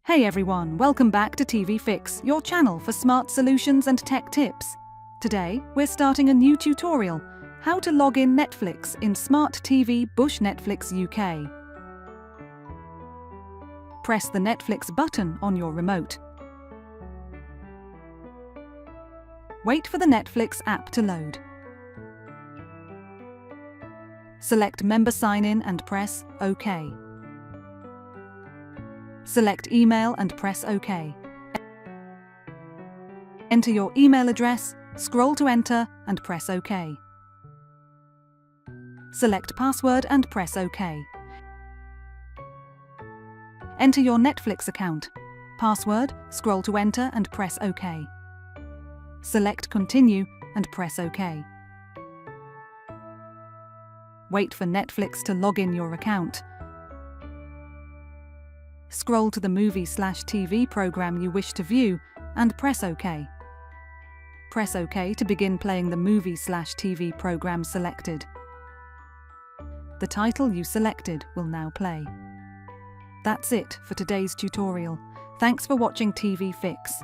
Hey everyone, welcome back to TV Fix, your channel for smart solutions and tech tips. Today, we're starting a new tutorial, how to log in Netflix in Smart TV Bush Netflix UK. Press the Netflix button on your remote. Wait for the Netflix app to load. Select Member Sign In and press OK. Select Email and press OK. Enter your email address, scroll to enter and press OK. Select Password and press OK. Enter your Netflix account. Password, scroll to enter and press OK. Select Continue and press OK. Wait for Netflix to log in your account. Scroll to the movie/TV program you wish to view and press OK. Press OK to begin playing the movie/TV program selected. The title you selected will now play. That's it for today's tutorial. Thanks for watching TV Fix.